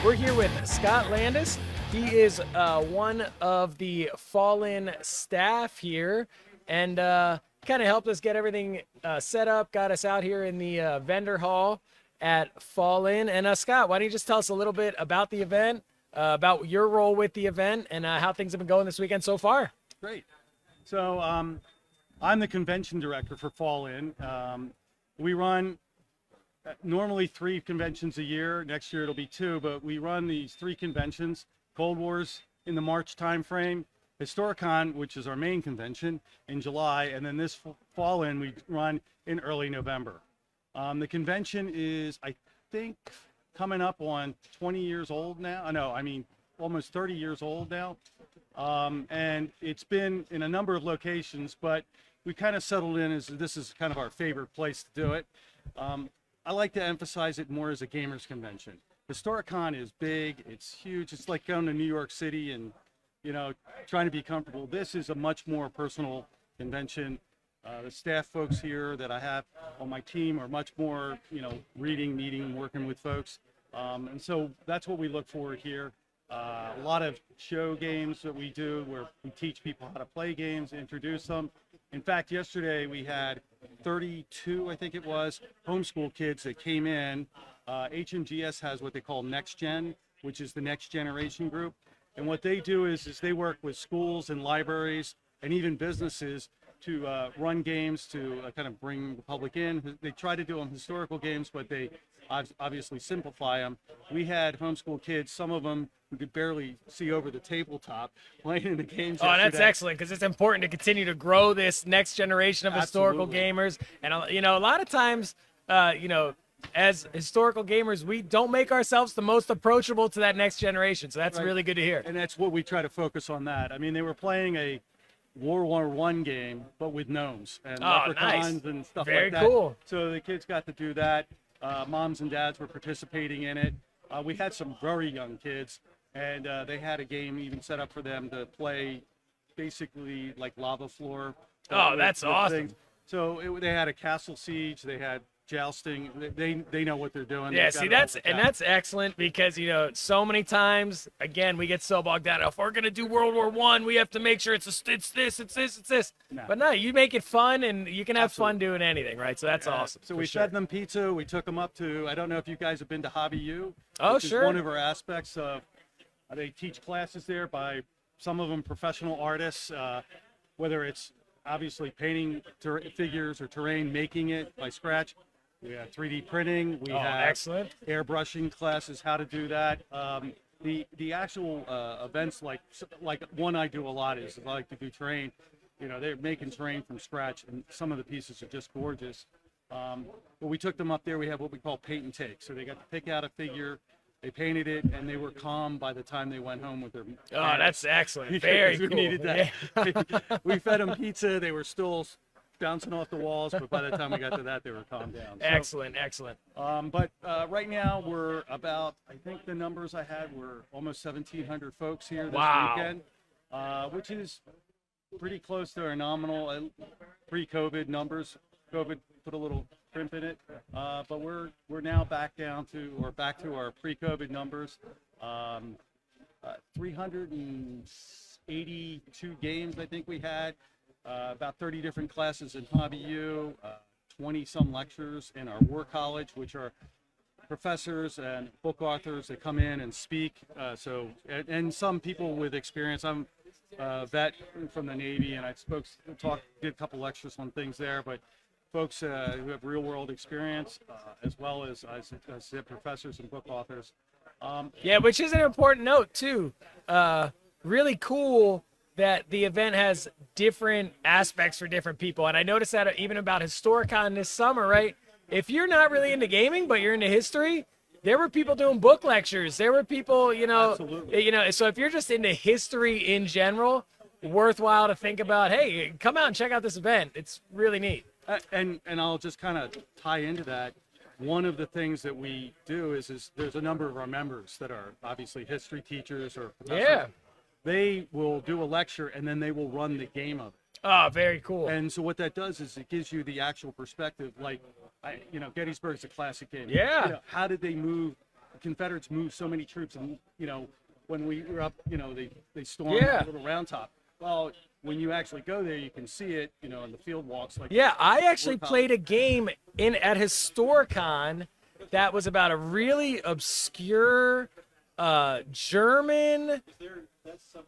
We're here with Scott Landis. He is one of the Fall-In staff here, and kind of helped us get everything set up, got us out here in the vendor hall at Fall-In. And Scott, why don't you just tell us a little bit about the event, about your role with the event, and how things have been going this weekend so far? Great. So I'm the convention director for Fall-In. We run normally 3 conventions a year. Next year it'll be 2, but we run these 3 conventions. Cold War's in the March timeframe, Historicon, which is our main convention, in July, and then this Fall-In we run in early November. The convention is, I think, coming up on 20 years old now. No, I mean almost 30 years old now. And it's been in a number of locations, but we kind of settled in as this is kind of our favorite place to do it. I like to emphasize it more as a gamers convention. Historicon is big, it's huge. It's like going to New York City and, you know, trying to be comfortable. This is a much more personal convention. The staff folks here that I have on my team are much more, you know, reading, meeting, working with folks. And so that's what we look for here. A lot of show games that we do where we teach people how to play games, introduce them. In fact, yesterday we had 32, I think it was, homeschool kids that came in. HMGS has what they call Next Gen, which is the next generation group. And what they do is they work with schools and libraries and even businesses to run games to kind of bring the public in. They try to do them historical games, but they obviously simplify them. We had homeschool kids, some of them who could barely see over the tabletop playing in the games. Oh, that's excellent, because it's important to continue to grow this next generation of historical gamers. And, you know, a lot of times, you know, as historical gamers, we don't make ourselves the most approachable to that next generation. So that's really good to hear. And that's what we try to focus on that. I mean, they were playing a World War I game, but with gnomes and leprechauns and stuff like that. Very cool. So the kids got to do that. Moms and dads were participating in it. We had some very young kids, and they had a game even set up for them to play, basically like lava floor. Oh, that's awesome. Things. So they had a castle siege. They had jousting. They know what they're doing. Yeah, see, that's excellent, because, you know, so many times, again, we get so bogged down. If we're gonna do World War I, we have to make sure it's this. No. But no, you make it fun, and you can have fun doing anything, right? So that's awesome. So we fed them pizza. We took them up to, I don't know if you guys have been to Hobby U. Oh, which sure. is one of our aspects of. They teach classes there by some of them professional artists, whether it's obviously painting figures or terrain, making it by scratch. We have 3D printing. We have excellent airbrushing classes, how to do that. The actual events, like one I do a lot is I like to do terrain. You know, they're making terrain from scratch, and some of the pieces are just gorgeous. But we took them up there. We have what we call paint and take. So they got to pick out a figure. They painted it, and they were calm by the time they went home with their parents. Oh, that's excellent. Very cool. We needed that. Yeah. We fed them pizza. They were still bouncing off the walls, but by the time we got to that, they were calmed down. So, Excellent. But right now we're about, I think the numbers I had were almost 1,700 folks here this weekend, which is pretty close to our nominal pre-COVID numbers. COVID put a little crimp in it, but we're now back to our pre-COVID numbers. 382 games I think we had. About 30 different classes in Hobby U, 20 some lectures in our War College, which are professors and book authors that come in and speak. And some people with experience. I'm a vet from the Navy, and I did a couple lectures on things there, but folks who have real world experience, as well as I said, professors and book authors. Yeah, which is an important note too. Really cool that the event has different aspects for different people. And I noticed that even about Historicon this summer, right? If you're not really into gaming, but you're into history, there were people doing book lectures. There were people, so if you're just into history in general, worthwhile to think about, hey, come out and check out this event. It's really neat. And I'll just kind of tie into that. One of the things that we do is there's a number of our members that are obviously history teachers or professors. Yeah. They will do a lecture, and then they will run the game of it. Oh, very cool. And so what that does is it gives you the actual perspective. Like, Gettysburg's a classic game. Yeah. How did they move Confederates moved so many troops, and when we were up, they stormed Yeah. Little Round Top. Well, when you actually go there, you can see it, in the field walks. Like Yeah, I actually War played a game at Historicon that was about a really obscure German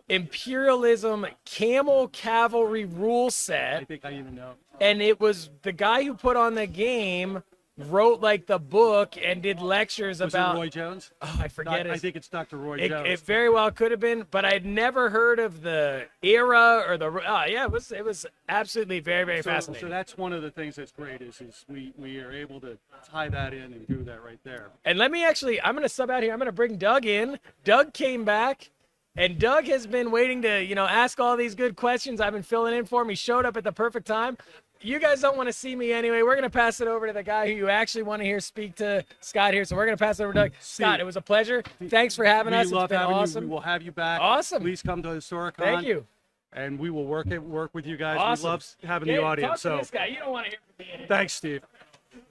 imperialism camel cavalry rule I set, think I even know. and it was the guy who put on the game wrote like the book and did lectures Was about it Roy Jones? oh, I forget I his think it's Dr. Roy it, Jones. it very well could have been, but I'd never heard of the era or the yeah, it was absolutely very so fascinating. that's one of the things that's great is we are able to tie that in and do that right there. And I'm going to sub out here. I'm going to bring Doug in. Doug came back, and Doug has been waiting to, ask all these good questions. I've been filling in for him. He showed up at the perfect time. You guys don't want to see me anyway. We're going to pass it over to the guy who you actually want to hear speak to, Scott, here. So we're going to pass it over to Doug. Scott, it was a pleasure. Thanks for having us. We love It's been having awesome. you. We will have you back. Awesome. Please come to Historicon. Thank you. And we will work with you guys. Awesome. We love having Yeah, the talk audience. to So this guy. You don't want to hear from me. thanks, Steve.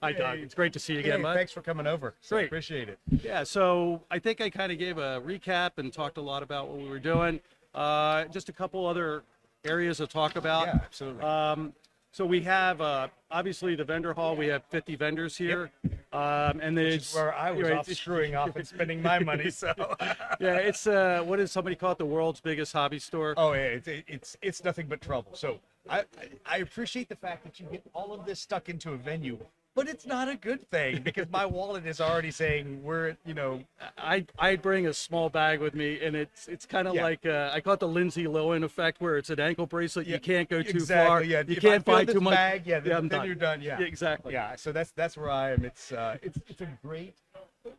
Hi, Doug. It's great to see you again, Hey, bud. thanks for coming over. So Great. appreciate it. Yeah, so I think I kind of gave a recap and talked a lot about what we were doing. Just a couple other areas to talk about. Yeah, absolutely. So we have obviously the vendor hall. We have 50 vendors here, and there's Where I was right, off screwing off and spending my money. So. yeah, it's what does somebody call it? The world's biggest hobby store. Oh yeah, it's nothing but trouble. So I appreciate the fact that you get all of this stuck into a venue, but it's not a good thing because my wallet is already saying we're I bring a small bag with me, and it's kind of Yeah. like I call it the Lindsay Lohan effect, where it's an ankle bracelet. Yeah, You can't go too exactly, far. yeah. You If I can't fill buy this too much. bag, yeah, then- I'm then done. you're done, yeah. Exactly. Yeah, so that's where I am. It's a great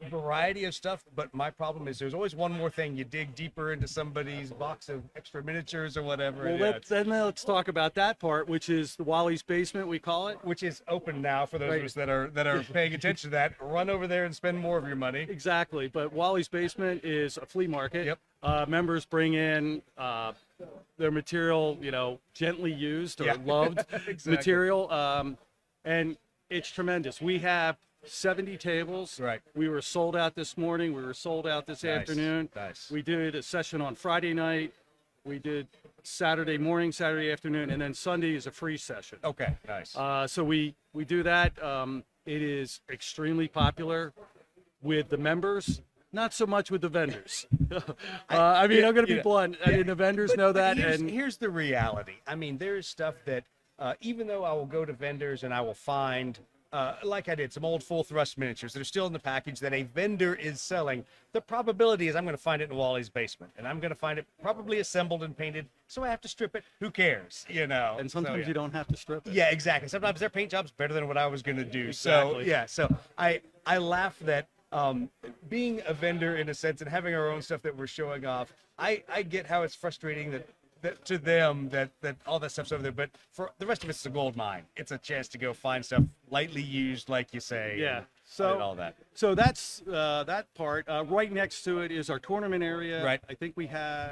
variety of stuff, but my problem is there's always one more thing. You dig deeper into somebody's box of extra miniatures or whatever. Well, and, yeah, let's talk about that part, which is the Wally's Basement, we call it. which is open now for those Right. of us that are paying attention to that. Run over there and spend more of your money. Exactly. But Wally's Basement is a flea market. Yep. Members bring in their material, gently used or Yeah. loved Exactly. material, and it's tremendous. We have 70 tables. Right. We were sold out this morning. We were sold out this Nice. afternoon. Nice. We did a session on Friday night. We did Saturday morning, Saturday afternoon, and then Sunday is a free session. Okay, nice. So we do that. It is extremely popular with the members, not so much with the vendors. I mean, I'm going to be blunt. I mean, the vendors know that, Here's, and here's the reality. I mean, there's stuff that even though I will go to vendors and I will find, like I did, some old full thrust miniatures that are still in the package that a vendor is selling, the probability is I'm going to find it in Wally's basement, and I'm going to find it probably assembled and painted, so I have to strip it. Who cares, and So, sometimes yeah. you don't have to strip it. Yeah, exactly. Sometimes their paint job's better than what I was going to do. So Exactly. yeah, so I laugh that being a vendor in a sense and having our own stuff that we're showing off, I get how it's frustrating that to them that all that stuff's over there, but for the rest of us, it's a gold mine. It's a chance to go find stuff lightly used, like you say. Yeah. and So all that. So that's that part. Right next to it is our tournament area. Right. I think we have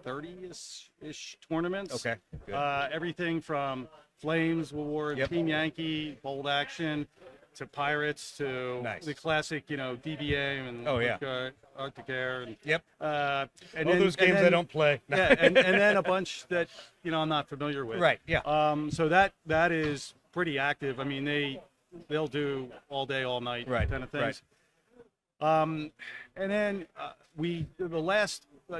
30-ish tournaments. Okay, good. Everything from Flames Award, Yep. Team Yankee, Bold Action, to Pirates, to Nice. the classic, DBA and Oh, yeah. Arctic Air. And, Yep. and All those games I don't play. Yeah, and then a bunch that I'm not familiar with. Right. Yeah. So that is pretty active. I mean, they'll do all day, all night Right, kind of right. things. And then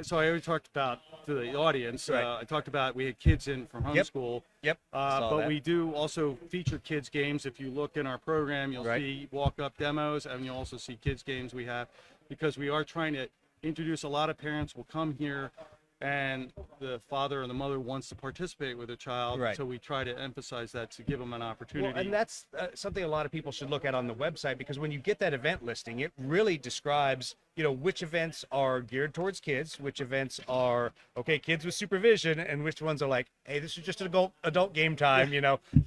so I already talked about to the audience. Right. I talked about we had kids in from Yep. homeschool. Yep. Saw But that. we do also feature kids games. If you look in our program, you'll Right. see walk-up demos, and you'll also see kids games we have, because we are trying to introduce. A lot of parents will come here, and the father or the mother wants to participate with their child. Right. So we try to emphasize that to give them an opportunity. Well, and that's something a lot of people should look at on the website, because when you get that event listing, it really describes, which events are geared towards kids, which events are, okay, kids with supervision, and which ones are like, hey, this is just adult game time,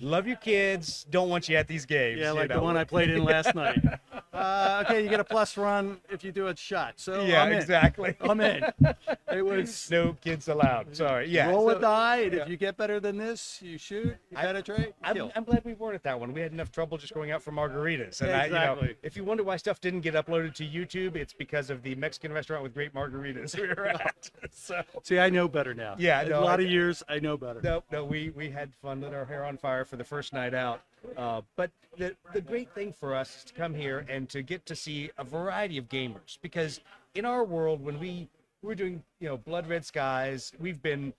love your kids, don't want you at these games. Yeah, like the know? one I played in last night. Okay, you get a plus run if you do a shot. So Yeah, I'm in. exactly. I'm in. It was No kids allowed. Sorry. Yeah. roll a so- die, and yeah. if you get better than this, you shoot, you penetrate, kill. I'm glad we weren't at that one. We had enough trouble just going out for margaritas. And Exactly. if you wonder why stuff didn't get uploaded to YouTube, it's because of the Mexican restaurant with great margaritas we were at. So See, I know better now. Yeah, In no, a lot I- of years, I know better. no, we had fun, lit our hair on fire for the first night out. But the great thing for us is to come here and to get to see a variety of gamers, because in our world, when we're doing Blood Red Skies, we've been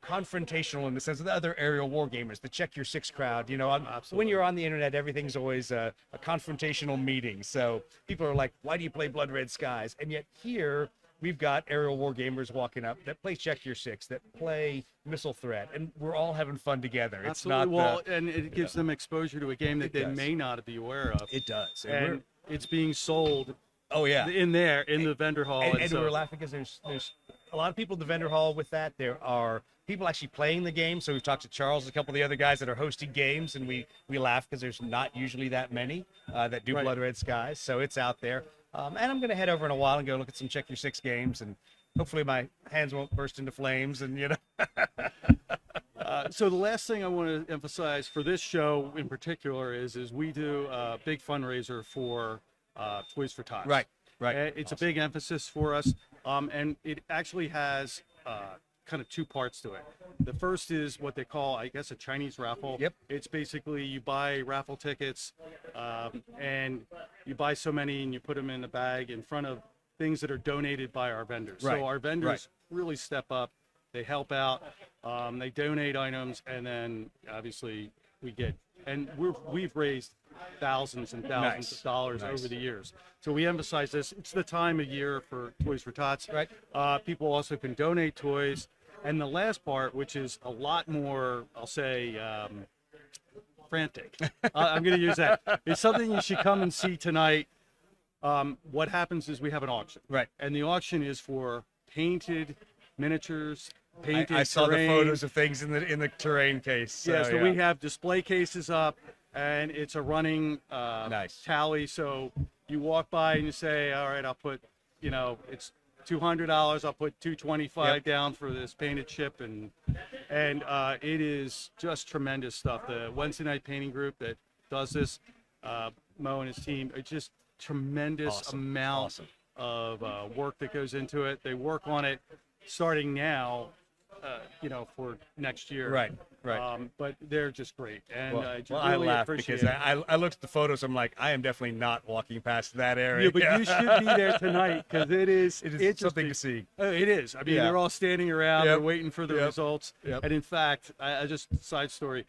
confrontational in the sense of the other aerial war gamers, the check your six crowd. When Absolutely. you're on the internet, everything's always a confrontational meeting. So people are like, why do you play Blood Red Skies? And yet here we've got aerial war gamers walking up that play check your six, that play Missile Threat, and we're all having fun together. It's Absolutely. not Well, and it gives them exposure to a game that It they does. may not be aware of. it does. And it's being sold oh yeah. in the vendor hall. And so, we're laughing because there's a lot of people in the vendor hall with that. There are people actually playing the game. So we've talked to Charles and a couple of the other guys that are hosting games, and we laugh because there's not usually that many that do Right. Blood Red Skies. So it's out there. And I'm going to head over in a while and go look at some Check Your Six games, and hopefully my hands won't burst into flames. And so the last thing I want to emphasize for this show in particular is we do a big fundraiser for Toys for Tots. Right. It's a big emphasis for us, and it actually has kind of two parts to it. The first is what they call, I guess, a Chinese raffle. Yep. It's basically you buy raffle tickets, and you buy so many, and you put them in a bag in front of things that are donated by our vendors. Right, So our vendors right. really step up. They help out. They donate items, and then obviously we get. And we've raised thousands and thousands Nice, of dollars nice. over the years. So we emphasize this. It's the time of year for Toys for Tots. Right. People also can donate toys. And the last part, which is a lot more, I'll say, frantic. I'm going to use that. It's something you should come and see tonight. What happens is we have an auction. Right. And the auction is for painted miniatures, painted I saw the terrain. photos of things in the terrain case. So we have display cases up, and it's a running Nice. tally. So you walk by and you say, all right, I'll put, it's $200. I'll put $225 Yep. down for this painted ship, and it is just tremendous stuff. The Wednesday night painting group that does this, Mo and his team, it's just tremendous Awesome. amount Awesome. of work that goes into it. They work on it starting now, for next year. Right. But they're just great, and I just I really laughed appreciate because it. I looked at the photos. I'm like, I am definitely not walking past that area. Yeah, but you should be there tonight because it is something to see. It is. I mean, Yeah. they're all standing around, Yep. they're waiting for the Yep. results. Yep. And in fact, I just side story.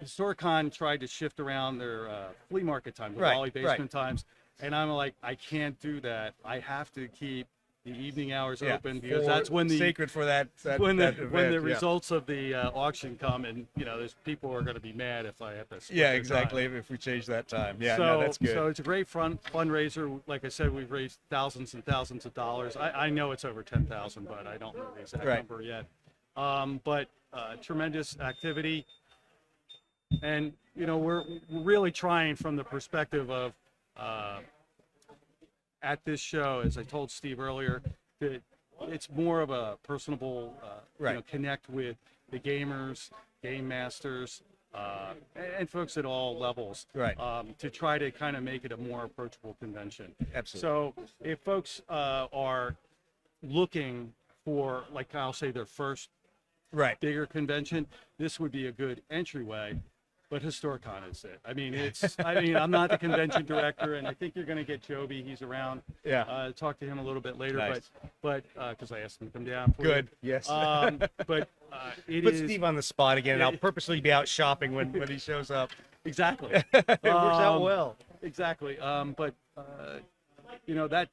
Historicon tried to shift around their flea market times, the Right, Wally right. basement times, and I'm like, I can't do that. I have to keep the evening hours Yeah, open because for- that's when the sacred for that when that the event, yeah. results of the auction come, and there's people are going to be mad if I have to. split Yeah, their exactly. time. If we change that time, yeah, so, no, that's good. So it's a great fundraiser. Like I said, we've raised thousands and thousands of dollars. I know it's over 10,000, but I don't know the exact Right. number yet. But tremendous activity, and we're really trying from the perspective of at this show, as I told Steve earlier, that it's more of a personable, Right. connect with the gamers, game masters, and folks at all levels, Right. To try to kind of make it a more approachable convention. Absolutely. So if folks are looking for, like I'll say, their first Right. bigger convention, this would be a good entryway. But Historicon is it. I mean, I'm not the convention director, and I think you're going to get Joby. He's around. Yeah. Talk to him a little bit later, Nice. but because I asked him to come down. For Good. You. Yes. But it Put is Steve on the spot again, and Yeah. I'll purposely be out shopping when he shows up. exactly. It works out Um, well. Exactly. But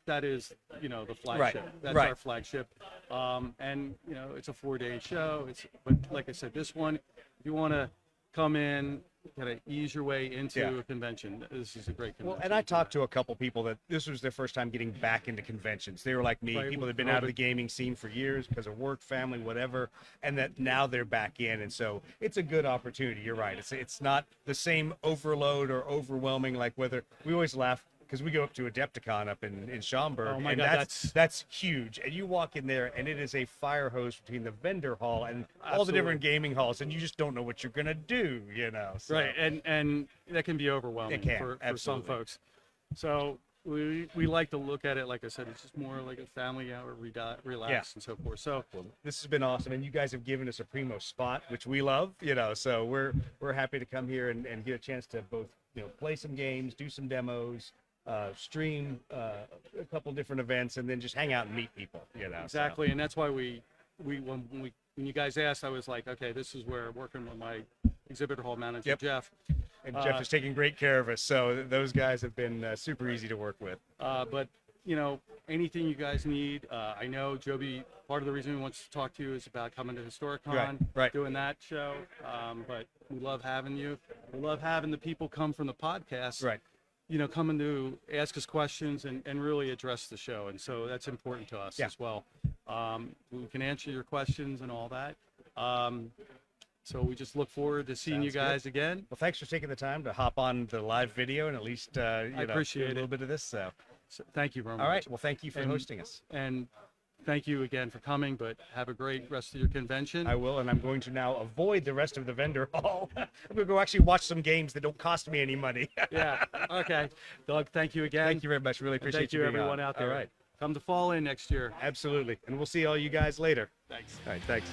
that is the flagship. That's right. our flagship. And it's a 4-day show. But like I said, this one, if you want to come in, kind of ease your way into Yeah. a convention, this is a great convention. Well, and I talked to a couple people that this was their first time getting back into conventions. They were like me, Right, people that with had been out of the COVID. gaming scene for years because of work, family, whatever, and that now they're back in. And so it's a good opportunity. You're right. It's not the same overload or overwhelming like whether we always laugh. because we go up to Adepticon up in Schaumburg, Oh my and God, that's huge. And you walk in there, and it is a fire hose between the vendor hall and all the Absolutely. different gaming halls, and you just don't know what you're gonna do, you know. So. Right, and that can be overwhelming It can, for some absolutely. folks. So we like to look at it, like I said, it's just more like a family hour, relax Yeah. and so forth. So Well, this has been awesome, and you guys have given us a primo spot, which we love, you know. So we're happy to come here and get a chance to both, you know, play some games, do some demos, stream a couple different events, and then just hang out and meet people, you know. so. exactly, and that's why when you guys asked, I was like, okay, this is where working with my exhibit hall manager Yep. Jeff. And Jeff is taking great care of us, so those guys have been super easy to work with. But you know, anything you guys need, I know Joby. Part of the reason we want to talk to you is about coming to Historicon, Right. doing that show. But we love having you. We love having the people come from the podcast. Right. You know, coming to ask us questions and really address the show, and so that's important to us Yeah. as well. We can answer your questions and all that. So we just look forward to seeing you Sounds good. guys again. Well, thanks for taking the time to hop on the live video and at least appreciate do a little it. bit of this. So, So thank you very much. all right. Well, thank you for And- hosting us. And thank you again for coming, but have a great rest of your convention. I will, and I'm going to now avoid the rest of the vendor hall. I'm going to go actually watch some games that don't cost me any money. Yeah. Okay. Doug, thank you again. Thank you very much. Really And appreciate thank you, being everyone on. out there. All right. Come to Fall In next year. Absolutely. And we'll see all you guys later. Thanks. All right. Thanks.